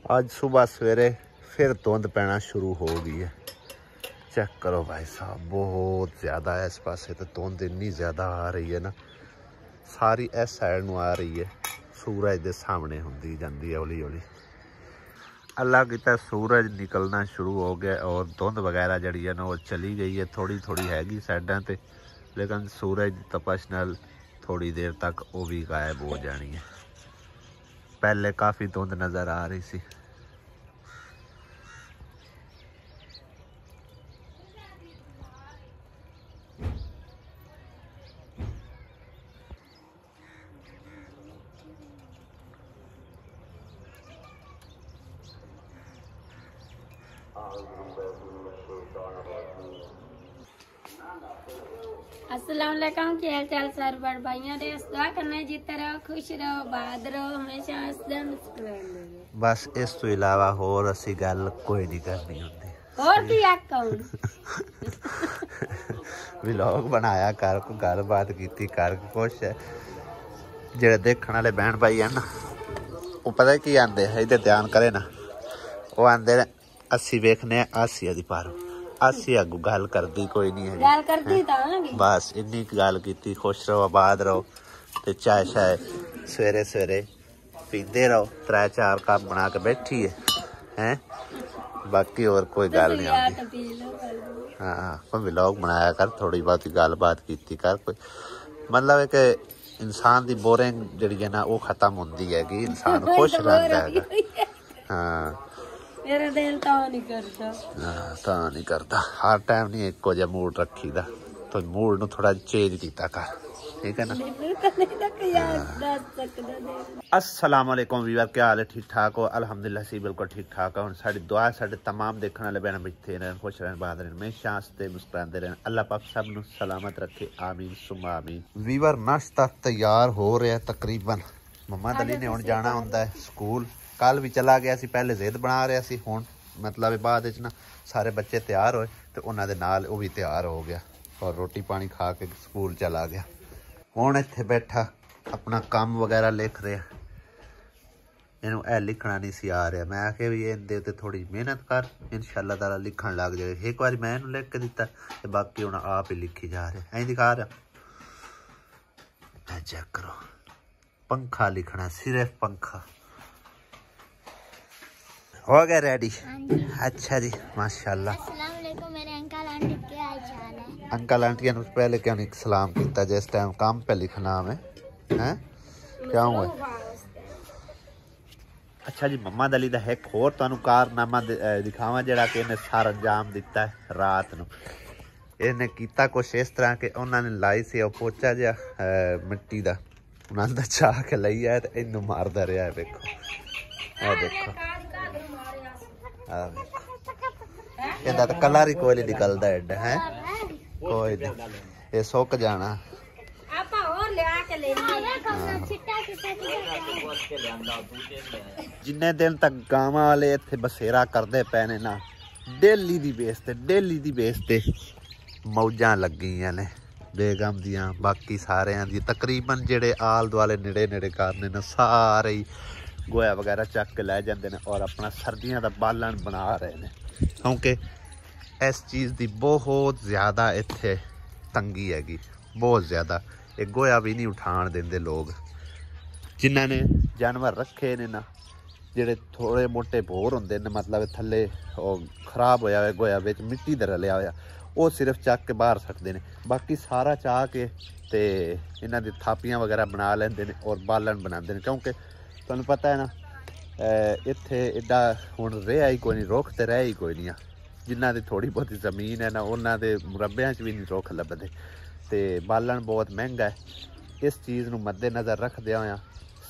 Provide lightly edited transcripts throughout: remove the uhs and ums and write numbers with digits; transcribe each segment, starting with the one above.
आज सुबह सवेरे फिर धुंध पैना शुरू हो गई है। चेक करो भाई साहब, बहुत ज़्यादा है इस पासे तो धुंध इन्नी ज़्यादा आ रही है ना, सारी इस साइड नूं आ रही है, सूरज के सामने होंदी जांदी है हौली हौली। अल्लाह कीता सूरज निकलना शुरू हो गया और धुंध वगैरह जड़ी है ना वो चली गई है, थोड़ी थोड़ी हैगी साइडां ते, लेकिन सूरज की तपश नाल थोड़ी देर तक वो भी गायब हो जानी है। पहले काफ़ी धुंध नज़र आ रही सी। अस्सलाम वालेकुम, क्या हाल चाल सारे बड़ भाइयों दे। दुआ करना जीते रहो, खुश रहो, आबाद रहो, हमेशा हंसदे मुस्कुराते रहो। बस इस तो इलावा होर असी गल कोई नहीं करनी होंदी। और की आखूं व्लॉग बनाया कर, को गलबात कीती कर, कुछ है जेड़े देखने वाले बहन भाई है ना वो पता की आंदे है, इधर ध्यान करे ना, वो आंदे असी वेखने आसिया दी पारो, आसी अगू गल करदी कोई नहीं है, गल करदी तां बस इन्नी गल कीती। खुश रहो, आबाद रहो, ते चाय शाय सवेरे सवेरे पींदे रहो, 3-4 कप बना के बैठी है हैं, बाकी और कोई गल नहीं आती। हाँ कोई व्लॉग बनाया कर, थोड़ी बहुत गल बात कीती कर, कोई मतलब है कि इंसान की बोरिंग जी है ना वो खत्म होती है कि इंसान खुश रहता है। हाँ मेरा दिल तां नहीं करता, तां नहीं करता, हर टाइम नहीं एको जिहा मूड रखी दा, तो मूड नूं थोड़ा चेंज कीता कर, ठीक है ना। अस्सलाम वालेकुम वीवर, क्या हाल है? ठीक ठाक हो? अल्हम्दुलिल्लाह सी बिल्कुल ठीक ठाक हो। साडी दुआ है साडे तमाम देखने वाले बहन बच्चे रहन, खुश रहन, आबाद रहन, हमेशा हंसते मुस्कुराते रहन, अल्लाह पाक सब नूं सलामत रखे, आमीन सुम्मा आमीन। वीवर नाश्ता तैयार हो रहा है तकरीबन, मम्मा दली ने हुण जाना हुंदा है स्कूल, कल भी चला गया सी, पहले जिद बना रहा सी, हुण मतलब बाद विच ना सारे बच्चे तैयार होए तो उन्हां दे नाल वो भी तैयार हो गया और रोटी पानी खा के स्कूल चला गया। हुण इत्थे बैठा अपना काम वगैरह लिख रहा, इनू ए लिखना नहीं सी आ रहा, मैं आखे भी इहदे उत्ते थोड़ी मेहनत कर, इंशाअल्लाह ताला लिखण लग जाए। एक बार मैं इनू लिख के दिता ते बाकी हुण आप ही लिखी जा रहा, ऐ दिखा रहा। चेक करो, पंखा लिखना, सिर्फ पंखा। हो गया रेडी? अच्छा जी माशाल्लाह। अस्सलाम वालेकुम, मेरे अंकल आंटी क्या हाल चाल है? अंकल आंटियां ने पहले क्यों नहीं सलाम किया जिस टाइम काम पे लिखना हमें हैं, क्या हुआ? अच्छा जी, मम्मा दली दा एक होर तुहानू कारनामा दिखावा जिहड़ा कि इन्हें सारा अंजाम दिता है रात नूं। इन्हें कीता कुछ इस तरह कि उन्होंने लाई सी पोचा जिहा मिट्टी दा, उन्होंने दा चाह के लई आया ते इनू मारदा रहा है। देखो ए देखो, इहदा तां कलर ही कोई नहीं निकलदा एडा है, कोई नहीं, ये सुक जाना। जिन्ने दिन तक गावां वाले इत्थे बसेरा करदे पे ने ना, डेली दी बेस ते मौजां लगियां ने बेगम दियां, बाकी सारियां दी तकरीबन जेड़े आल दुआले नेड़े नेड़े घर ने ना सारे ही गोया वगैरह चक के लै जाते हैं और अपना सर्दियों का बालन बना रहे हैं, क्योंकि इस चीज़ की बहुत ज़्यादा इत्थे तंगी हैगी, बहुत ज़्यादा। एक गोया भी नहीं उठान देंदे लोग, जिन्होंने जानवर रखे ने ना, जेड़े थोड़े मोटे बोर होंदे ने, मतलब थल्ले खराब होया हुआ गोया बिच मिट्टी दा रलिया होया, वो सिर्फ चक के बाहर सटदे ने, बाकी सारा चाह के ते इन्हां दी थापियां वगैरह बना लेंदे ने और बालन बनाते हैं। क्योंकि तुहानू पता है ना इत्थे एडा हुण रहा ही कोई नहीं, रुख तो रह ही कोई नहीं, जिन्हां दी थोड़ी बहुती जमीन है ना उन्हां दे मुरब्बियां च भी नहीं रुख लभदे, ते बालन बहुत महंगा है। इस चीज़ नूं मद्देनज़र रखदे होया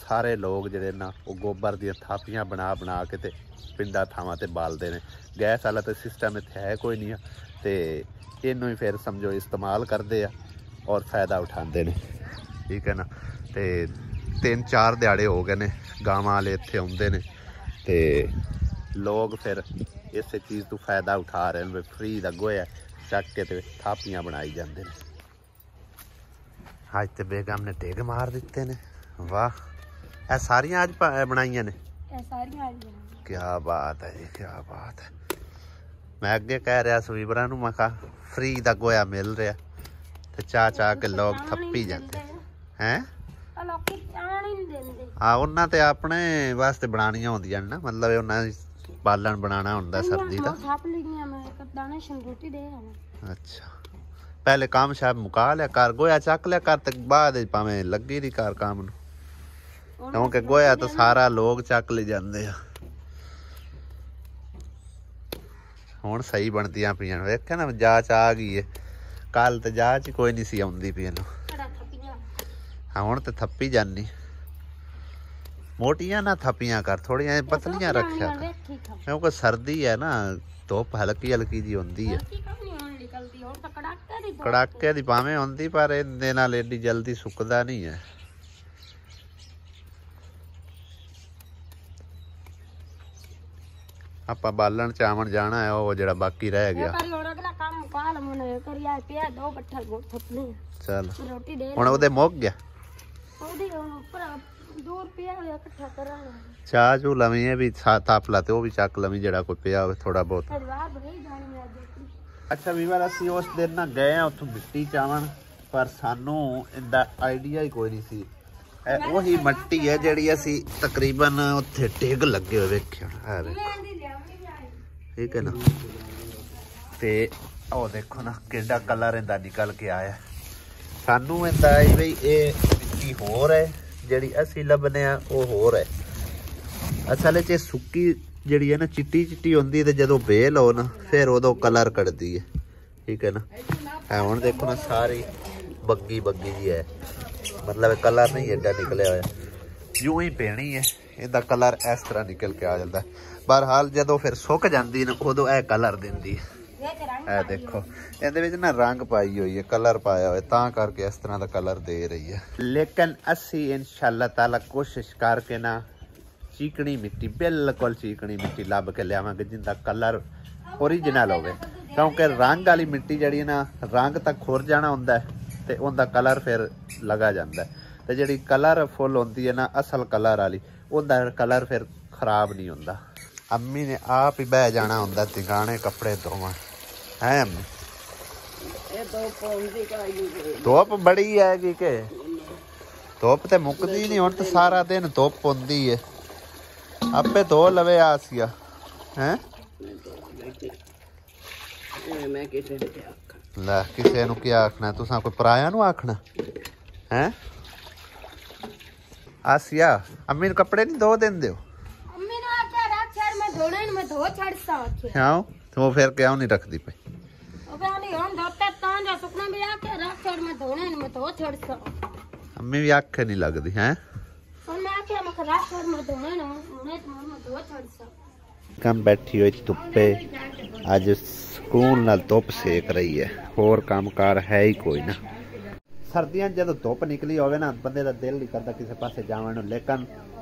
सारे लोग जिहड़े ना वो गोबर दी थापियां बना बना के ते पिंडां थावां ते बालदे ने। गैस वाला तो सिस्टम इत्थे है कोई नहीं, ते इनू ही फिर समझो इस्तेमाल करदे आ और फायदा उठाते हैं, ठीक है ना। ते 3-4 दिहाड़े हो गए ने गावां वाले इत्थे आउंदे ने ते लोग फिर इस चीज़ तो फायदा उठा रहे हैं, फ्री दा गोया चक के ते थापियां बनाई जाते हैं। अज तो बेगम ने ढिग मार दिते ने, वाह। ए सारियां अज बनाइयां ने? ਇਹ ਸਾਰੀਆਂ ਆ ਗਈਆਂ। ਕਿਆ ਬਾਤ ਹੈ ਜੀ, ਕਿਆ ਬਾਤ ਹੈ। ਮੈਂ ਅੱਗੇ ਕਹਿ ਰਿਹਾ ਸੀ ਵੀਰਾਂ ਨੂੰ, ਮੈਂ ਕਿਹਾ ਫ੍ਰੀ ਦਾ ਗੋਇਆ ਮਿਲ ਰਿਹਾ ਤੇ ਚਾਹ ਕੇ ਲੋਕ ਥੱਪੀ ਜਾਂਦੇ ਹੈ। ਆ ਲੋਕੀ ਚਾਹ ਨਹੀਂ ਦਿੰਦੇ। ਆ ਉਹਨਾਂ ਤੇ ਆਪਣੇ ਵਾਸਤੇ ਬਣਾਉਣੀਆਂ ਹੁੰਦੀਆਂ ਨੇ ਨਾ, ਮਤਲਬ ਉਹਨਾਂ ਦੀ ਬਾਲਣ ਬਣਾਉਣਾ ਹੁੰਦਾ ਸਰਦੀ ਦਾ। ਥੱਪ ਲਈਆਂ ਮੈਂ ਦਾਣੇ ਰੋਟੀ ਦੇ ਆਣਾ। ਅੱਛਾ, ਪਹਿਲੇ ਕੰਮ ਸ਼ਾਇਦ ਮੁਕਾ ਲਿਆ ਕਰ, ਗੋਇਆ ਚੱਕ ਲਿਆ ਕਰ ਤੇ ਬਾਅਦ ਭਾਵੇਂ ਲੱਗੀ ਦੀ ਕਰ ਕੰਮ ਨੂੰ, ਕਿਉਂਕਿ ਗੋਇਆ ਤਾਂ ਸਾਰਾ ਲੋਕ ਚੱਕ ਲੈ ਜਾਂਦੇ ਆ। ਹੁਣ ਸਹੀ ਬਣਦੀਆਂ ਪਈਆਂ, ਵੇਖਿਆ ਨਾ ਜਾਚ ਆ ਗਈ ਏ। ਕੱਲ ਤੇ ਜਾਚ ਹੀ ਕੋਈ ਨਹੀਂ ਸੀ ਆਉਂਦੀ ਪਈ ਇਹਨੂੰ। ਹਾਂ ਹੁਣ ਤੇ ਥੱਪੀ ਜਾਨੀ। ਮੋਟੀਆਂ ਨਾ ਥੱਪੀਆਂ ਕਰ, ਥੋੜੀਆਂ ਪਤਲੀਆਂ ਰੱਖਿਆ ਕਰ, ਕਿਉਂਕਿ ਸਰਦੀ ਹੈ ਨਾ, ਧੁੱਪ ਹਲਕੀ ਹਲਕੀ ਜੀ ਹੁੰਦੀ ਹੈ। ਕੜਾਕੇ ਦੀ ਭਾਵੇਂ ਹੁੰਦੀ ਪਰ ਇਹਦੇ ਨਾਲ ਏਡੀ ਜਲਦੀ ਸੁੱਕਦਾ ਨਹੀਂ ਹੈ। ਆਪਾਂ ਬਾਲਣ ਚਾਵਣ ਜਾਣਾ ਹੈ, ਉਹ ਜਿਹੜਾ ਬਾਕੀ ਰਹਿ ਗਿਆ। ਚਲ ਹੁਣ ਉਹਦੇ ਮੁੱਕ ਗਿਆ। ਚਾਹ ਚੂ ਲਵੀਂ ਹੈ ਵੀ ਥਾਪ ਲਾ ਤੇ ਉਹ ਵੀ ਚੱਕ ਲਵੀਂ ਜਿਹੜਾ ਕੋਈ ਪਿਆ ਹੋਵੇ ਥੋੜਾ ਬਹੁਤ। ਅੱਛਾ ਵੀਰ, ਅਸੀਂ ਉਸ ਦਿਨ ਨਾ ਗਏ ਆ ਉੱਥੋਂ ਮਿੱਟੀ ਚਾਵਣ, ਪਰ ਸਾਨੂੰ ਇਹਦਾ ਆਈਡੀਆ ਹੀ ਕੋਈ ਨਹੀਂ ਸੀ। ਇਹ ਉਹੀ ਮਿੱਟੀ ਹੈ ਜਿਹੜੀ ਅਸੀਂ ਤਕਰੀਬਨ ਉੱਥੇ ਟਿਗ ਲੱਗੇ ਹੋਏ ਵੇਖਿਆ, ਠੀਕ ਹੈ ਨਾ। ਤੇ ਉਹ ਦੇਖੋ ਨਾ ਕਿਹੜਾ ਕਲਰ ਇਹਦਾ ਨਿਕਲ ਕੇ ਆਇਆ। ਸਾਨੂੰ ਇਹਦਾ ਬਈ ਇਹ ਮਿੱਟੀ ਹੋਰ ਹੈ, ਜਿਹੜੀ ਅਸੀਂ ਲੱਭਦੇ ਆ ਉਹ ਹੋਰ ਹੈ। ਅਸਲ 'ਚ ਸੁੱਕੀ ਜਿਹੜੀ ਹੈ ਨਾ ਚਿੱਟੀ ਚਿੱਟੀ ਹੁੰਦੀ, ਤੇ ਜਦੋਂ ਬੇਲ ਹੋ ਨਾ ਫਿਰ ਉਦੋਂ ਕਲਰ ਕੱਢਦੀ ਹੈ, ਠੀਕ ਹੈ ਨਾ। ਹੈ ਹੁਣ ਦੇਖੋ ਨਾ ਸਾਰੀ ਬੱਗੀ ਬੱਗੀ ਜੀ ਹੈ, ਮਤਲਬ ਕਲਰ ਨਹੀਂ ਏਡਾ ਨਿਕਲਿਆ ਹੋਇਆ। ਯੂੰ ਹੀ ਪੈਣੀ ਹੈ, ਇਹਦਾ ਕਲਰ ਇਸ ਤਰ੍ਹਾਂ ਨਿਕਲ ਕੇ ਆ ਜਾਂਦਾ। ਬਹਰਹਾਲ ਜਦੋਂ ਫਿਰ ਸੁੱਕ ਜਾਂਦੀ ਨਾ ਉਦੋਂ ਇਹ ਕਲਰ ਦਿੰਦੀ ਹੈ। ਇਹ ਦੇਖੋ ਇਹਦੇ ਵਿੱਚ ਨਾ ਰੰਗ ਪਾਈ ਹੋਈ ਹੈ, ਕਲਰ ਪਾਇਆ ਹੋਇਆ, ਤਾਂ ਕਰਕੇ ਇਸ ਤਰ੍ਹਾਂ ਦਾ ਕਲਰ ਦੇ ਰਹੀ ਹੈ। ਲੇਕਿਨ ਅਸੀਂ ਇਨਸ਼ਾਅੱਲਾ ਤਾਲਾ ਕੋਸ਼ਿਸ਼ ਕਰਕੇ ਨਾ ਚੀਕਣੀ ਮਿੱਟੀ, ਬਿਲਕੁਲ ਚੀਕਣੀ ਮਿੱਟੀ ਲੱਭ ਕੇ ਲਿਆਵਾਂਗੇ ਜਿੰਦਾ ਕਲਰ ਓਰੀਜਨਲ ਹੋਵੇ, ਕਿਉਂਕਿ ਰੰਗ ਵਾਲੀ ਮਿੱਟੀ ਜਿਹੜੀ ਨਾ ਰੰਗ ਤਾਂ ਖੁਰ ਜਾਣਾ ਹੁੰਦਾ ਹੈ ਤੇ ਉਹਦਾ ਕਲਰ ਫਿਰ ਲਗਾ ਜਾਂਦਾ, ਤੇ ਜਿਹੜੀ ਕਲਰਫੁੱਲ ਹੁੰਦੀ ਹੈ ਨਾ ਅਸਲ ਕਲਰ ਵਾਲੀ, ਉਹਦਾ ਕਲਰ ਫਿਰ ਖਰਾਬ ਨਹੀਂ ਹੁੰਦਾ। ਅੰਮੀ ਨੇ ਆਪ ਹੀ ਬਹਿ ਜਾਣਾ ਹੁੰਦਾ ਟਿਕਾਣੇ ਕੱਪੜੇ ਧੋਵਣ, ਹੈ ਅੰਮੀ? ਧੁੱਪ ਬੜੀ ਹੈਗੀ ਕਿ ਧੁੱਪ ਤੇ ਮੁੱਕਦੀ ਨਹੀਂ, ਹੁਣ ਤਾਂ ਸਾਰਾ ਦਿਨ ਧੁੱਪ ਹੁੰਦੀ ਹੈ। ਆਪੇ ਧੋ ਲਵੇ ਆਸੀਆ ਹੈ। ਲੈ ਕਿਸੇ ਨੂੰ ਕੀ ਆਖਣਾ, ਤੁਸਾਂ ਕੋਈ ਪਰਾਇਆ ਨੂੰ ਆਖਣਾ ਹੈ? ਆਸੀਆ ਅੰਮੀ ਨੂੰ ਕੱਪੜੇ ਨਹੀਂ ਧੋ ਦਿੰਦੇ ਹੋ? ਕਿਉਂ ਤੂੰ ਫਿਰ ਕਿਉਂ ਨਹੀਂ ਰੱਖਦੀ ਪਈ? ਅੰਮੀ ਵੀ ਅੱਖ ਨਹੀਂ ਲੱਗਦੀ ਹੈ। ਕੰਮ ਬੈਠੀ ਹੋਈ ਧੁੱਪੇ, ਅੱਜ ਸਕੂਨ ਨਾਲ ਧੁੱਪ ਸੇਕ ਰਹੀ ਹੈ, ਹੋਰ ਕੰਮਕਾਰ ਹੈ ਹੀ ਕੋਈ ਨਾ। ਸਰਦੀਆਂ ਜਦੋਂ ਧੁੱਪ ਨਿਕਲੀ ਹੋਵੇ ਨਾ, ਬੰਦੇ ਦਾ ਦਿਲ ਨਹੀਂ ਕਰਦਾ ਕਿਸੇ ਪਾਸੇ ਜਾਣ ਨੂੰ, ਲੇਕਿਨ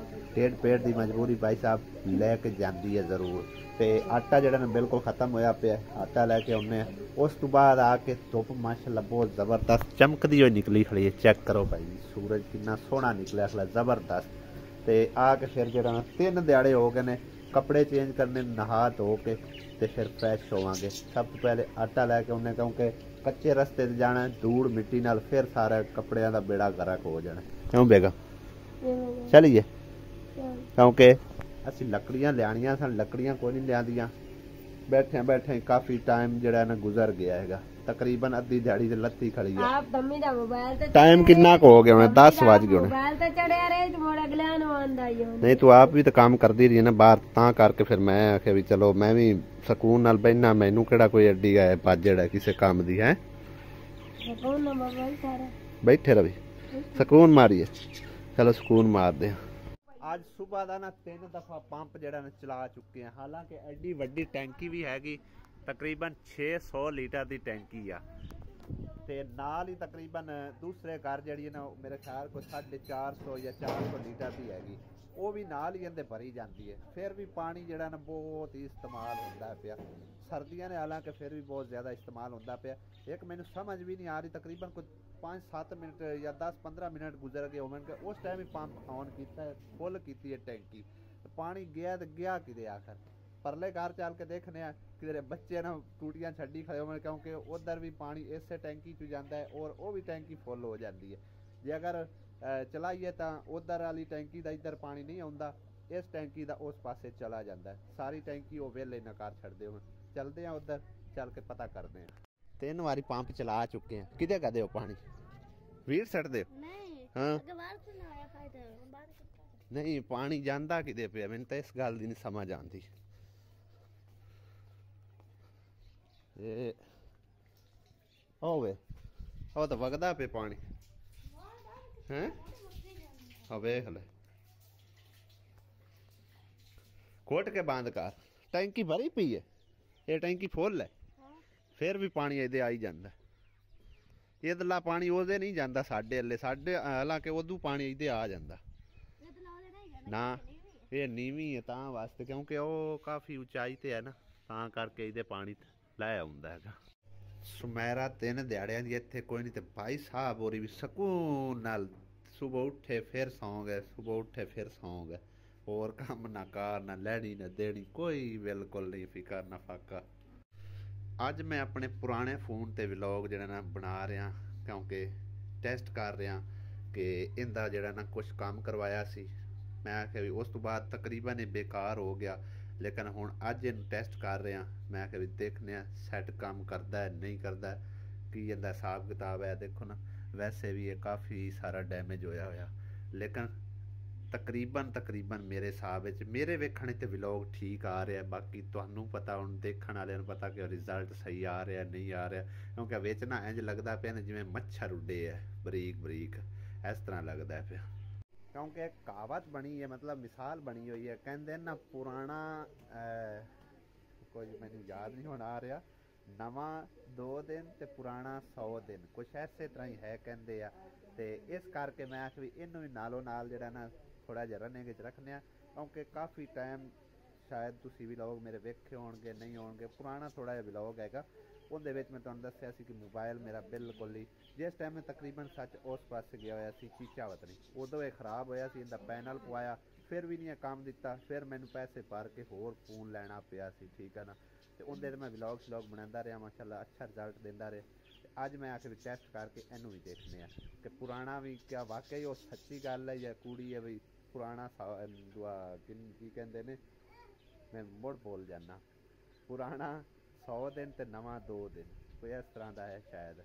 ਢਿੱਡ ਪੇਟ ਦੀ ਮਜਬੂਰੀ ਭਾਈ ਸਾਹਿਬ ਲੈ ਕੇ ਜਾਂਦੀ ਹੈ ਜ਼ਰੂਰ। ਤੇ ਆਟਾ ਜਿਹੜਾ ਨਾ ਬਿਲਕੁਲ ਖਤਮ ਹੋਇਆ ਪਿਆ, ਆਟਾ ਲੈ ਕੇ ਆਉਂਦੇ ਆ। ਉਸ ਤੋਂ ਬਾਅਦ ਆ ਕੇ ਧੁੱਪ ਮਾਸ਼ਾਅੱਲਾ ਬਹੁਤ ਜ਼ਬਰਦਸਤ ਚਮਕਦੀ ਹੋਈ ਨਿਕਲੀ ਖੜੀ ਹੈ, ਚੈੱਕ ਕਰੋ ਭਾਈ, ਸੂਰਜ ਕਿੰਨਾ ਸੋਹਣਾ ਨਿਕਲਿਆ ਖੜਾ, ਜ਼ਬਰਦਸਤ। ਤੇ ਆ ਕੇ ਫਿਰ ਜਿਹੜਾ ਨਾ 3 ਦਿਹਾੜੇ ਹੋ ਗਏ ਨੇ, ਕੱਪੜੇ ਚੇਂਜ ਕਰਨੇ, ਨਹਾ ਧੋ ਕੇ ਤੇ ਫਿਰ ਫਰੈਸ਼ ਹੋਵਾਂਗੇ। ਸਭ ਤੋਂ ਪਹਿਲੇ ਆਟਾ ਲੈ ਕੇ ਆਉਂਦੇ, ਕਿਉਂਕਿ ਕੱਚੇ ਰਸਤੇ 'ਤੇ ਜਾਣਾ, ਧੂੜ ਮਿੱਟੀ ਨਾਲ ਫਿਰ ਸਾਰਾ ਕੱਪੜਿਆਂ ਦਾ ਬੇੜਾ ਗਰਕ ਹੋ ਜਾਣਾ। ਕਿਉਂ ਬੇਗਾ ਚਲੀਏ, ਕਿਉਂਕਿ ਅਸੀਂ ਲੱਕੜੀਆਂ ਲਿਆਣੀਆਂ ਸਨ, ਲੱਕੜੀਆਂ ਕੋਈ ਨਹੀਂ ਲਿਆਂਦੀਆਂ। ਬੈਠੇ ਬੈਠੇ ਕਾਫੀ ਟਾਈਮ ਜਿਹੜਾ ਨਾ ਗੁਜ਼ਰ ਗਿਆ ਹੈਗਾ, ਤਕਰੀਬਨ ਅੱਧੀ ਦਿਹਾੜੀ ਤੇ ਲੱਤੀ ਖੜੀ ਹੈ। ਟਾਈਮ ਕਿੰਨਾ ਕੁ ਹੋ ਗਿਆ ਹੁਣ? 10 ਵੱਜ ਗਏ ਹੁਣ। ਨਹੀਂ ਤੂੰ ਆਪ ਵੀ ਤਾਂ ਕੰਮ ਕਰਦੀ ਰਹੀ ਨਾ ਬਾਹਰ, ਤਾਂ ਕਰਕੇ ਫਿਰ ਮੈਂ ਆਖਿਆ ਵੀ ਚਲੋ ਮੈਂ ਵੀ ਸਕੂਨ ਨਾਲ ਬਹਿਣਾ, ਮੈਨੂੰ ਕਿਹੜਾ ਕੋਈ ਐਡੀ ਹੈ ਭਾਜੜ ਹੈ ਕਿਸੇ ਕੰਮ ਦੀ ਹੈ। ਬੈਠੇ ਰਵੀ, ਸਕੂਨ ਮਾਰੀਏ, ਚਲੋ ਸਕੂਨ ਮਾਰਦੇ ਹਾਂ। ਅੱਜ ਸੁਬਹ ਦਾ ਨਾ 3 ਦਫਾ ਪੰਪ ਜਿਹੜਾ ਨਾ ਚਲਾ ਚੁੱਕੇ ਆ, ਹਾਲਾਂਕਿ ਐਡੀ ਵੱਡੀ ਟੈਂਕੀ ਵੀ ਹੈਗੀ, ਤਕਰੀਬਨ 600 ਲੀਟਰ ਦੀ ਟੈਂਕੀ ਆ। ਤੇ ਨਾਲ ਹੀ ਤਕਰੀਬਨ ਦੂਸਰੇ ਘਰ ਜਿਹੜੀ ਹੈ ਨਾ ਮੇਰੇ ਖਿਆਲ ਕੋਈ 450 ਜਾਂ 400 ਲੀਟਰ ਦੀ ਹੈਗੀ, ਉਹ ਵੀ ਨਾਲ ਹੀ ਇਹਦੇ ਭਰੀ ਜਾਂਦੀ ਹੈ। ਫਿਰ ਵੀ ਪਾਣੀ ਜਿਹੜਾ ਨਾ ਬਹੁਤ ਹੀ ਇਸਤੇਮਾਲ ਹੁੰਦਾ ਪਿਆ ਸਰਦੀਆਂ ਨੇ, ਹਾਲਾਂਕਿ ਫਿਰ ਵੀ ਬਹੁਤ ਜ਼ਿਆਦਾ ਇਸਤੇਮਾਲ ਹੁੰਦਾ ਪਿਆ। ਇੱਕ ਮੈਨੂੰ ਸਮਝ ਵੀ ਨਹੀਂ ਆ ਰਹੀ, ਤਕਰੀਬਨ ਕੋਈ 5-7 ਮਿੰਟ ਜਾਂ 10-15 ਮਿੰਟ ਗੁਜ਼ਰ ਗਏ ਹੋਣਗੇ, ਉਸ ਟਾਈਮ ਹੀ ਪੰਪ ਔਨ ਕੀਤਾ, ਫੁੱਲ ਕੀਤੀ ਹੈ ਟੈਂਕੀ। ਪਾਣੀ ਗਿਆ ਤੇ ਗਿਆ ਕਿਤੇ ਆਖਰ ਪਰਲੇ ਘਰ ਚੱਲ ਕੇ ਦੇਖਨੇ ਆ ਕਿਤੇ ਬੱਚੇ ਨਾ ਟੂਟੀਆਂ ਛੱਡੀ ਖੜੇ ਹੋਣ ਕਿਉਂਕਿ ਉਧਰ ਵੀ ਪਾਣੀ ਇਸੇ ਟੈਂਕੀ 'ਚ ਜਾਂਦਾ ਹੈ ਔਰ ਉਹ ਵੀ ਟੈਂਕੀ ਫੁੱਲ ਹੋ ਜਾਂਦੀ ਹੈ ਜੇ ਅਗਰ ਚਲਾਈਏ ਤਾਂ ਉਧਰ ਵਾਲੀ ਟੈਂਕੀ ਦਾ ਇੱਧਰ ਪਾਣੀ ਨਹੀਂ ਆਉਂਦਾ ਇਸ ਟੈਂਕੀ ਦਾ ਉਸ ਪਾਸੇ ਚਲਾ ਜਾਂਦਾ ਹੈ ਸਾਰੀ ਟੈਂਕੀ ਉਹ ਵੇਲੇ ਨਾ ਕਰ ਛੱਡਦੇ ਹੁਣ ਚੱਲਦੇ ਆ ਉਧਰ ਚੱਲ ਕੇ ਪਤਾ ਕਰਦੇ ਆ 3 ਵਾਰੀ ਪੰਪ ਚਲਾ ਚੁੱਕੇ ਆ ਕਿਤੇ ਕਦੇ ਉਹ ਪਾਣੀ ਵੀਰ ਛੱਡਦੇ ਨਹੀਂ ਹਾਂ ਅੱਗੇ ਬਾਹਰ ਤੋਂ ਨਾ ਆਇਆ ਫਾਇਦਾ ਬਾਹਰ ਕਿੱਥੇ ਨਹੀਂ ਪਾਣੀ ਜਾਂਦਾ ਕਿਤੇ ਪਿਆ ਮੈਨੂੰ ਤਾਂ ਇਸ ਗੱਲ ਦੀ ਨਹੀਂ ਸਮਝ ਆਉਂਦੀ ਇਹ ਹੋਵੇ ਉਹ ਤਾਂ ਵਗਦਾ ਪਿਆ ਪਾਣੀ ਹੈ ਆ ਵੇਖ ਲੈ ਕੋਟ ਕੇ ਬੰਦ ਕਰ ਟੈਂਕੀ ਭਰੀ ਪਈ ਹੈ ਇਹ ਟੈਂਕੀ ਫੁੱਲ ਹੈ ਫਿਰ ਵੀ ਪਾਣੀ ਇਹਦੇ ਆ ਹੀ ਜਾਂਦਾ ਇਹਦਲਾ ਪਾਣੀ ਉਹਦੇ ਨਹੀਂ ਜਾਂਦਾ ਸਾਡੇ ਅੱਲੇ ਸਾਡੇ ਹਾਲਾਂਕਿ ਉਦੋਂ ਪਾਣੀ ਇਹਦੇ ਆ ਜਾਂਦਾ ਨਾ ਇਹ ਨੀਵੀਂ ਹੈ ਤਾਂ ਵਾਸਤੇ ਕਿਉਂਕਿ ਉਹ ਕਾਫੀ ਉਚਾਈ ਤੇ ਹੈ ਨਾ ਤਾਂ ਕਰਕੇ ਇਹਦੇ ਪਾਣੀ ਲੈ ਆਉਂਦਾ ਹੈਗਾ ਸੁਮੈਰਾ 3 ਦਿਹਾੜਿਆਂ ਦੀ ਇੱਥੇ ਕੋਈ ਨਹੀਂ ਤੇ ਭਾਈ ਸਾਹਿਬ ਹੋਰੀ ਵੀ ਸਕੂਨ ਨਾਲ ਸੁਬਹ ਉੱਠੇ ਫਿਰ ਸੌਂ ਗਏ ਸੁਬਹ ਉੱਠੇ ਫਿਰ ਸੌਂ ਗਏ ਹੋਰ ਕੰਮ ਨਾ ਕਾਰ ਨਾ ਲੈਣੀ ਨਾ ਦੇਣੀ ਕੋਈ ਬਿਲਕੁਲ ਨਹੀਂ ਫਿਕਰ ਨਾ ਫਾਕਾ ਅੱਜ ਮੈਂ ਆਪਣੇ ਪੁਰਾਣੇ ਫੋਨ ਤੇ ਵਲੌਗ ਜਿਹੜਾ ਨਾ ਬਣਾ ਰਿਹਾ ਕਿਉਂਕਿ ਟੈਸਟ ਕਰ ਰਿਹਾ ਕਿ ਇਹਦਾ ਜਿਹੜਾ ਨਾ ਕੁਝ ਕੰਮ ਕਰਵਾਇਆ ਸੀ ਮੈਂ ਆਖਿਆ ਵੀ ਉਸ ਤੋਂ ਬਾਅਦ ਤਕਰੀਬਨ ਇਹ ਬੇਕਾਰ ਹੋ ਗਿਆ ਲੇਕਿਨ ਹੁਣ ਅੱਜ ਇਹਨੂੰ ਟੈਸਟ ਕਰ ਰਿਹਾ ਮੈਂ ਆਖਿਆ ਵੀ ਦੇਖਦੇ ਹਾਂ ਸੈੱਟ ਕੰਮ ਕਰਦਾ ਹੈ ਨਹੀਂ ਕਰਦਾ ਕੀ ਇਹਦਾ ਹਿਸਾਬ ਕਿਤਾਬ ਹੈ ਦੇਖੋ ਨਾ ਵੈਸੇ ਵੀ ਇਹ ਕਾਫੀ ਸਾਰਾ ਡੈਮੇਜ ਹੋਇਆ ਲੇਕਿਨ ਤਕਰੀਬਨ ਮੇਰੇ ਹਿਸਾਬ ਵਿੱਚ ਮੇਰੇ ਵੇਖਣ 'ਤੇ ਵਲੌਗ ਠੀਕ ਆ ਰਿਹਾ ਬਾਕੀ ਤੁਹਾਨੂੰ ਪਤਾ ਹੁਣ ਦੇਖਣ ਵਾਲਿਆਂ ਨੂੰ ਪਤਾ ਕਿ ਰਿਜ਼ਲਟ ਸਹੀ ਆ ਰਿਹਾ ਨਹੀਂ ਆ ਰਿਹਾ ਕਿਉਂਕਿ ਵਿੱਚ ਨਾ ਇੰਝ ਲੱਗਦਾ ਪਿਆ ਨਾ ਜਿਵੇਂ ਮੱਛਰ ਉੱਡੇ ਹੈ ਬਰੀਕ ਇਸ ਤਰ੍ਹਾਂ ਲੱਗਦਾ ਪਿਆ ਕਿਉਂਕਿ ਇੱਕ ਕਹਾਵਤ ਬਣੀ ਹੈ ਮਤਲਬ ਮਿਸਾਲ ਬਣੀ ਹੋਈ ਹੈ ਕਹਿੰਦੇ ਨਾ ਪੁਰਾਣਾ ਕੁਝ ਮੈਨੂੰ ਯਾਦ ਨਹੀਂ ਹੁਣ ਆ ਰਿਹਾ ਨਵਾਂ 2 ਦਿਨ ਤੇ ਪੁਰਾਣਾ 100 ਦਿਨ ਕੁਛ ਐਸੇ ਤਰ੍ਹਾਂ ਹੀ ਹੈ ਕਹਿੰਦੇ ਆ ਤੇ ਇਸ ਕਰਕੇ ਮੈਂ ਆਖ ਵੀ ਇਹਨੂੰ ਵੀ ਨਾਲੋਂ ਨਾਲ ਜਿਹੜਾ ਨਾ ਥੋੜਾ ਜਿਹਾ ਰਨਿੰਗ 'ਚ ਰੱਖਦੇ ਆ ਕਿਉਂਕਿ ਕਾਫੀ ਟਾਈਮ ਸ਼ਾਇਦ ਤੁਸੀਂ ਵੀ ਲੋਕ ਮੇਰੇ ਵੇਖੇ ਹੋਣਗੇ ਨਹੀਂ ਹੋਣਗੇ ਪੁਰਾਣਾ ਥੋੜਾ ਜਿਹਾ ਵਲੌਗ ਹੈਗਾ ਉਹਦੇ ਵਿੱਚ ਮੈਂ ਤੁਹਾਨੂੰ ਦੱਸਿਆ ਸੀ ਕਿ ਮੋਬਾਈਲ ਮੇਰਾ ਬਿਲਕੁਲ ਹੀ ਜਿਸ ਟਾਈਮ ਮੈਂ ਤਕਰੀਬਨ ਸੱਚ ਉਸ ਪਾਸੇ ਗਿਆ ਹੋਇਆ ਸੀ ਚੀਚਾਵਤ ਨਹੀਂ ਉਦੋਂ ਇਹ ਖਰਾਬ ਹੋਇਆ ਸੀ ਇਹਦਾ ਪੈਨਲ ਪਵਾਇਆ ਫਿਰ ਵੀ ਨਹੀਂ ਇਹ ਕੰਮ ਦਿੱਤਾ ਫਿਰ ਮੈਨੂੰ ਪੈਸੇ ਭਰ ਕੇ ਹੋਰ ਫੋਨ ਲੈਣਾ ਪਿਆ ਸੀ ਠੀਕ ਹੈ ਨਾ ਤੇ ਉਹਦੇ 'ਤੇ ਮੈਂ ਵਲੌਗ ਬਣਾਉਂਦਾ ਰਿਹਾ ਮਾਸ਼ਾਅੱਲਾ ਅੱਛਾ ਰਿਜ਼ਲਟ ਦਿੰਦਾ ਰਿਹਾ ਤੇ ਅੱਜ ਮੈਂ ਆ ਕੇ ਵੀ ਟੈਸਟ ਕਰਕੇ ਇਹਨੂੰ ਵੀ ਦੇਖਦੇ ਆ ਕਿ ਪੁਰਾਣਾ ਵੀ ਕਿਆ ਵਾਕਈ ਉਹ ਸੱਚੀ ਗੱਲ ਹੈ ਜਾਂ ਕੂੜੀ ਹੈ ਬਈ ਪੁਰਾਣਾ ਕੀ ਕਹਿੰਦੇ ਨੇ ਮੈਂ ਮੁੜ ਬੋਲ ਜਾਣਾ ਪੁਰਾਣਾ 100 ਦਿਨ ਤੇ ਨਵਾਂ 2 ਦਿਨ ਕੋਈ ਇਸ ਤਰ੍ਹਾਂ ਦਾ ਹੈ ਸ਼ਾਇਦ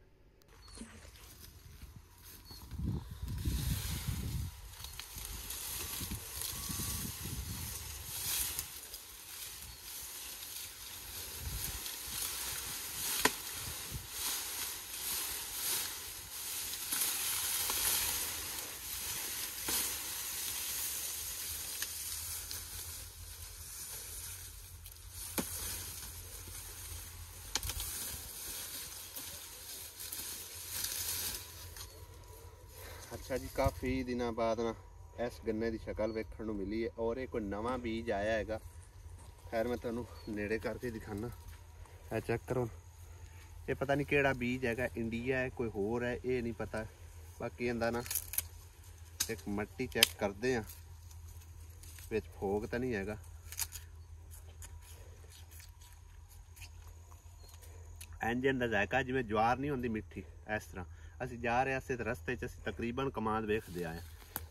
अच्छा जी काफ़ी दिनों बाद ना इस गन्ने की शक्ल वेखण नूं मिली है और ये कोई नवा बीज आया है खैर मैं तुहानूं नेड़े करके दिखाना है चेक करो ये पता नहीं केड़ा बीज है इंडिया है कोई होर है ये नहीं पता बाकी इहदा ना एक मट्टी चेक करते हैं विच फोग तो नहीं है इंजन का जायका जिवें ज्वार नहीं होंदी मिट्ठी इस तरह ਅਸੀਂ ਜਾ ਰਹੇ ਸੀ ਤੇ ਰਸਤੇ 'ਚ ਅਸੀਂ ਤਕਰੀਬਨ ਕਮਾਂਦ ਵੇਖਦੇ ਆਏ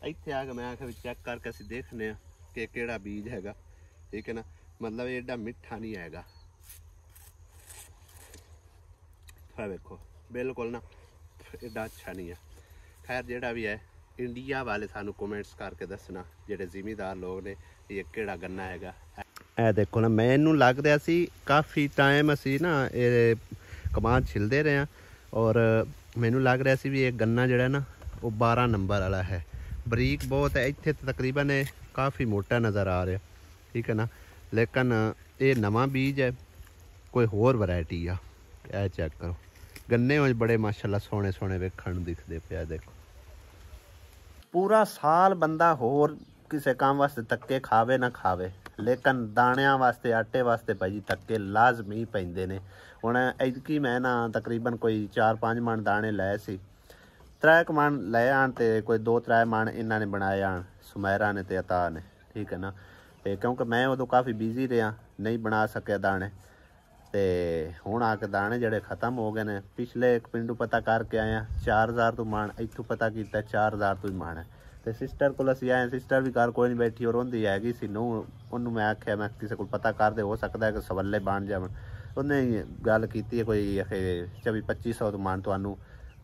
ਇੱਥੇ ਆ ਕੇ ਮੈਂ ਆਖਿਆ ਵੀ ਚੈੱਕ ਕਰਕੇ ਅਸੀਂ ਦੇਖਨੇ ਆ ਕਿ ਕਿਹੜਾ ਬੀਜ ਹੈਗਾ ਠੀਕ ਹੈ ਨਾ ਮਤਲਬ ਇਹ ਏਡਾ ਮਿੱਠਾ ਨਹੀਂ ਹੈਗਾ ਆ ਵੇਖੋ ਬਿਲਕੁਲ ਨਾ ਏਡਾ ਅੱਛਾ ਨਹੀਂ ਹੈ ਖੈਰ ਜਿਹੜਾ ਵੀ ਹੈ ਇੰਡੀਆ ਵਾਲੇ ਸਾਨੂੰ ਕਮੈਂਟਸ ਕਰਕੇ ਦੱਸਣਾ ਜਿਹੜੇ ਜ਼ਿਮੀਦਾਰ ਲੋਕ ਨੇ ਇਹ ਕਿਹੜਾ ਗੰਨਾ ਹੈਗਾ ਇਹ ਦੇਖੋ ਨਾ ਮੈਨੂੰ ਲੱਗਦਾ ਸੀ ਕਾਫੀ ਟਾਈਮ ਅਸੀਂ ਨਾ ਇਹ ਕਮਾਂਦ ਛਿਲਦੇ ਰਹੇ ਆ ਔਰ ਮੈਨੂੰ ਲੱਗ ਰਿਹਾ ਸੀ ਵੀ ਇਹ ਗੰਨਾ ਜਿਹੜਾ ਨਾ ਉਹ 12 ਨੰਬਰ ਵਾਲਾ ਹੈ ਬਰੀਕ ਬਹੁਤ ਹੈ ਇੱਥੇ ਤਕਰੀਬਨ ਇਹ ਕਾਫੀ ਮੋਟਾ ਨਜ਼ਰ ਆ ਰਿਹਾ ਠੀਕ ਹੈ ਨਾ ਲੇਕਿਨ ਇਹ ਨਵਾਂ ਬੀਜ ਹੈ ਕੋਈ ਹੋਰ ਵੈਰਾਈਟੀ ਆ ਇਹ ਚੈੱਕ ਕਰੋ ਗੰਨੇ ਵਿੱਚ ਬੜੇ ਮਾਸ਼ਾਅੱਲਾ ਸੋਹਣੇ ਸੋਹਣੇ ਵੇਖਣ ਨੂੰ ਦਿਖਦੇ ਪਿਆ ਦੇਖੋ ਪੂਰਾ ਸਾਲ ਬੰਦਾ ਹੋਰ ਕਿਸੇ ਕੰਮ ਵਾਸਤੇ ਤੱਕੇ ਖਾਵੇ ਨਾ ਖਾਵੇ ਲੇਕਿਨ ਦਾਣਿਆਂ ਵਾਸਤੇ ਆਟੇ ਵਾਸਤੇ ਭਾਜੀ ਤੱਕੇ ਲਾਜ਼ਮੀ ਪੈਂਦੇ ਨੇ ਹੁਣ ਐਤਕੀ ਮੈਂ ਨਾ ਤਕਰੀਬਨ ਕੋਈ 4-5 ਮਣ ਦਾਣੇ ਲਏ ਸੀ 3 ਮਣ ਲੈ ਆਣ ਤੇ ਕੋਈ 2-3 ਮਣ ਇਹਨਾਂ ਨੇ ਬਣਾਏ ਆਣ ਸੁਮੈਰਾ ਨੇ ਤੇ ਅਤਾ ਨੇ ਠੀਕ ਹੈ ਨਾ ਤੇ ਕਿਉਂਕਿ ਮੈਂ ਉਦੋਂ ਕਾਫੀ ਬਿਜ਼ੀ ਰਿਹਾ, ਨਹੀਂ ਬਣਾ ਸਕਿਆ ਦਾਣੇ। ਤੇ ਹੁਣ ਆ ਕੇ ਦਾਣੇ ਜਿਹੜੇ ਖਤਮ ਹੋ ਗਏ ਨੇ। ਪਿਛਲੇ ਇੱਕ ਪਿੰਡੂ ਪਤਾ ਕਰਕੇ ਆਏ ਆ 4000 ਤੋਂ ਮਾਣ, ਇੱਥੋਂ ਪਤਾ ਕੀਤਾ 4000 ਤੋਂ ਹੀ ਮਾਣ ਹੈ। ਤੇ ਸਿਸਟਰ ਕੋਲ ਅਸੀਂ ਆਏ, ਸਿਸਟਰ ਵੀ ਘਰ ਕੋਈ ਨਹੀਂ ਬੈਠੀ, ਔਰ ਉਹਦੀ ਹੈਗੀ ਸੀ ਨੂੰ, ਉਹਨੂੰ ਮੈਂ ਆਖਿਆ ਮੈਂ ਕਿਸੇ ਕੋਲ ਪਤਾ ਕਰਦੇ, ਹੋ ਸਕਦਾ ਹੈ ਕਿ ਸਵੱਲੇ ਬਣ ਜਾਵਣ। ਉਹਨੇ ਗੱਲ ਕੀਤੀ ਹੈ ਕੋਈ 2400-2500 ਤੋਂ ਮਾਣ ਤੁਹਾਨੂੰ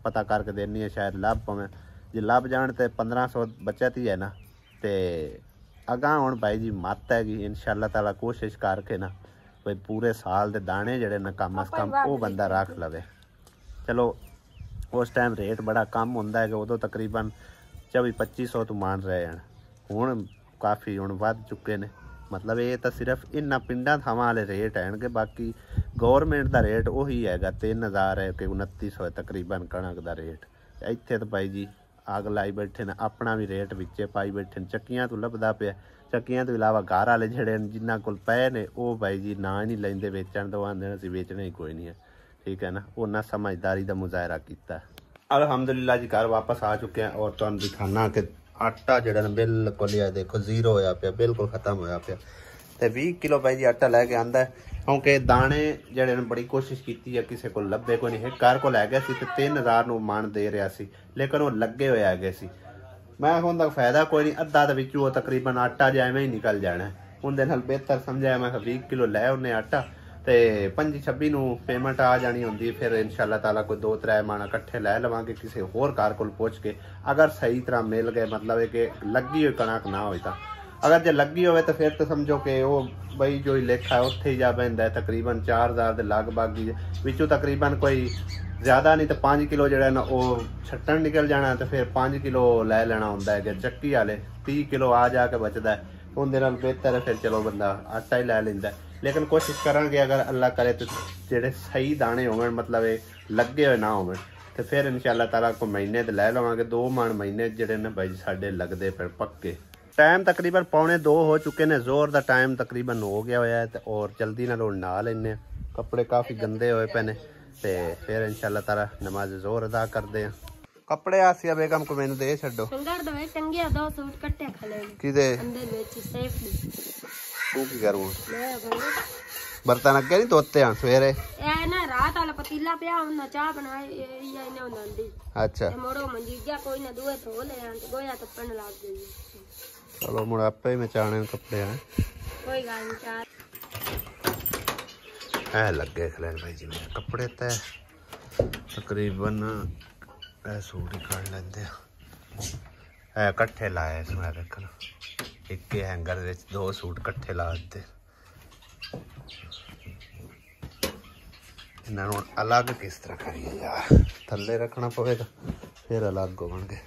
ਪਤਾ ਕਰਕੇ ਦੇਣੀ ਹੈ, ਸ਼ਾਇਦ ਲੱਭ ਪਵੇਂ। ਜੇ ਲੱਭ ਜਾਣ ਤੇ 1500 ਬਚਤ ਹੀ ਹੈ ਨਾ। ਤੇ ਅਗਾਂ ਹੁਣ ਭਾਈ ਜੀ ਮੱਤ ਹੈਗੀ, ਇਨਸ਼ਾਅੱਲਾ ਤਾਲਾ ਕੋਸ਼ਿਸ਼ ਕਰਕੇ ਨਾ ਬਈ ਪੂਰੇ ਸਾਲ ਦੇ ਦਾਣੇ ਜਿਹੜੇ ਨਾ ਕਮ ਅਸ ਕਮ ਉਹ ਬੰਦਾ ਰੱਖ ਲਵੇ। ਚਲੋ ਉਸ ਟਾਈਮ ਰੇਟ ਬੜਾ ਕਮ ਹੁੰਦਾ ਹੈ ਕਿ ਉਦੋਂ ਤਕਰੀਬਨ 2400-2500 ਤੋਂ ਮਾਣ ਰਹੇ ਹਨ। ਹੁਣ ਕਾਫੀ ਹੁਣ ਵੱਧ ਚੁੱਕੇ ਨੇ। ਮਤਲਬ ਇਹ ਤਾਂ ਸਿਰਫ ਇਹਨਾਂ ਪਿੰਡਾਂ ਥਾਵਾਂ ਵਾਲੇ ਰੇਟ ਹੈਣਗੇ, ਬਾਕੀ ਗੌਰਮੈਂਟ ਦਾ ਰੇਟ ਉਹੀ ਹੈਗਾ 3000 ਹੈ ਕਿ 2900 ਹੈ ਤਕਰੀਬਨ ਕਣਕ ਦਾ ਰੇਟ। ਇੱਥੇ ਤਾਂ ਭਾਈ ਜੀ ਅੱਗ ਲਾਈ ਬੈਠੇ ਨੇ, ਆਪਣਾ ਵੀ ਰੇਟ ਵਿੱਚੇ ਪਾਈ ਬੈਠੇ ਨੇ। ਚੱਕੀਆਂ ਤੋਂ ਲੱਭਦਾ ਪਿਆ, ਚੱਕੀਆਂ ਤੋਂ ਇਲਾਵਾ ਘਰ ਵਾਲੇ ਜਿਹੜੇ ਜਿਨ੍ਹਾਂ ਕੋਲ ਪਏ ਨੇ ਉਹ ਭਾਈ ਜੀ ਨਾ ਨਹੀਂ ਲੈਂਦੇ ਵੇਚਣ ਤੋਂ, ਆਂਦੇ ਅਸੀਂ ਵੇਚਣਾ ਹੀ ਕੋਈ ਨਹੀਂ ਹੈ। ਠੀਕ ਹੈ ਨਾ, ਉਹਨਾਂ ਸਮਝਦਾਰੀ ਦਾ ਮੁਜ਼ਾਹਰਾ ਕੀਤਾ। ਅਲਹਮਦੁਲਿਲਾ ਜੀ ਘਰ ਵਾਪਸ ਆ ਚੁੱਕੇ हैं और ਤੁਹਾਨੂੰ ਦਿਖਾਣਾ ਕਿ ਆਟਾ ਜਿਹੜਾ ਨਾ ਬਿਲਕੁਲ ਹੀ ਦੇਖੋ ਜ਼ੀਰੋ ਹੋਇਆ ਪਿਆ, ਬਿਲਕੁਲ ਖਤਮ ਹੋਇਆ ਪਿਆ। ਤੇ 20 ਕਿਲੋ ਭਾਈ ਜੀ ਆਟਾ ਲੈ ਕੇ ਆਂਦਾ, ਕਿਉਂਕਿ ਦਾਣੇ ਜਿਹੜੇ ਨੇ ਬੜੀ ਕੋਸ਼ਿਸ਼ ਕੀਤੀ ਹੈ ਕਿਸੇ ਕੋਲ ਲੱਭੇ ਕੋਈ ਨਹੀਂ। ਘਰ ਕੋਲ ਲੈ ਗਿਆ ਸੀ ਤੇ 3000 ਨੂੰ ਮਾਣ ਦੇ ਰਿਹਾ ਸੀ, ਲੇਕਿਨ ਉਹ ਲੱਗੇ ਹੋਏ ਹੈਗੇ ਸੀ। ਮੈਂ ਹੁਣ ਤੱਕ ਫਾਇਦਾ ਕੋਈ ਨਹੀਂ, ਅੱਧਾ ਦੇ ਵਿੱਚੋਂ ਉਹ ਤਕਰੀਬਨ ਆਟਾ ਜਿਹਾ ਐਵੇਂ ਹੀ ਨਿਕਲ ਜਾਣਾ। ਉਹਦੇ ਨਾਲ ਬਿਹਤਰ ਸਮਝਿਆ ਮੈਂ 20 ਕਿਲੋ ਲੈ ਉਹਨੇ ਆਟਾ ਤੇ 25-26 ਨੂੰ ਪੇਮੈਂਟ ਆ ਜਾਣੀ ਹੁੰਦੀ। ਫਿਰ ਇਨਸ਼ਾਅੱਲਾ ਤਾਲਾ ਕੋਈ 2-3 ਮਾਣਾ ਇਕੱਠੇ ਲੈ ਲਵਾਂਗੇ ਕਿਸੇ ਹੋਰ ਘਰ ਕੋਲ ਪੁੱਛ ਕੇ, ਅਗਰ ਸਹੀ ਤਰ੍ਹਾਂ ਮਿਲ ਗਏ। ਮਤਲਬ ਹੈ ਕਿ ਲੱਗੀ ਹੋਈ ਕਣਕ ਨਾ ਹੋਈ ਤਾਂ, ਅਗਰ ਜੇ ਲੱਗੀ ਹੋਵੇ ਤਾਂ ਫਿਰ ਤਾਂ ਸਮਝੋ ਕਿ ਉਹ ਬਈ ਜੋ ਹੀ ਲੇਖਾ ਹੈ ਉੱਥੇ ਹੀ ਜਾ ਪੈਂਦਾ ਹੈ। ਤਕਰੀਬਨ 4000 ਦੇ ਲਗਭਗ ਹੀ ਵਿੱਚੋਂ ਤਕਰੀਬਨ ਕੋਈ ਜ਼ਿਆਦਾ ਨਹੀਂ ਤਾਂ 5 ਕਿਲੋ ਜਿਹੜਾ ਨਾ ਉਹ ਛੱਟਣ ਨਿਕਲ ਜਾਣਾ, ਤੇ ਫਿਰ 5 ਕਿਲੋ ਲੈ ਲੈਣਾ ਹੁੰਦਾ ਹੈ ਕਿ ਚੱਕੀ ਵਾਲੇ 30 ਕਿਲੋ ਆ ਜਾ ਕੇ ਬਚਦਾ ਹੈ। ਉਹਦੇ ਨਾਲ ਬਿਹਤਰ ਹੈ ਫਿਰ ਚਲੋ ਬੰਦਾ ਆਟਾ ਹੀ ਲੈ ਲੈਂਦਾ। ਲੇਕਿਨ ਕੋਸ਼ਿਸ਼ ਕਰਾਂਗੇ ਅਗਰ ਅੱਲਾ ਕਰੇ ਤਾਂ ਜਿਹੜੇ ਸਹੀ ਦਾਣੇ ਹੋਣ, ਮਤਲਬ ਇਹ ਲੱਗੇ ਹੋਏ ਨਾ ਹੋਣ, ਤੇ ਫਿਰ ਇਨਸ਼ਾਅੱਲਾ ਤਾਲਾ ਕੋਈ ਮਹੀਨੇ ਤੇ ਲੈ ਲਵਾਂਗੇ। 2 ਮਾਣ ਮਹੀਨੇ ਜਿਹੜੇ ਨੇ ਬਾਈ ਸਾਡੇ ਲੱਗਦੇ ਫਿਰ ਪੱਕੇ। टाइम तकरीबन 1:45 हो चुके ने, जोर का टाइम तकरीबन हो गया हुआ है। और जल्दी ना लोग नहा लेने, कपड़े काफ़ी गंदे हुए पे ने। ते फिर इंशाल्लाह ताला नमाज जोर अदा करते हैं। कपड़े आसिया बेगम को मैंने दे छड्डो। संगर दवे चंगे 2 सूट कट्टे खले किदे अंदर ਵਿੱਚ ਸੇਫ ਦੀ तू की करूं? मैं बंदे बर्तन अगे नहीं धोते हैं सवेरे? ए ना रात वाला पतीला पिया उन्ना चाह बनाई ये इने उन्दी। अच्छा मोड़ो मंजीजा कोई ना दुए धो ले आं गोया तपन लाग गई। चलो मुड़ आपे में चाने कपड़े हैं, कोई गल नहीं। चाह ए लगे खलेन भाई जी मेरे कपड़े ते तकरीबन ए सूट ही काट लेंदे ए इकट्ठे लाए इसमें देखना एक हैंगर विच 2 सूट इकट्ठे ला दिते। इन्हां नूं अलग किस तरह करिए यार, थल्ले रखना पवेगा फिर अलग होणगे।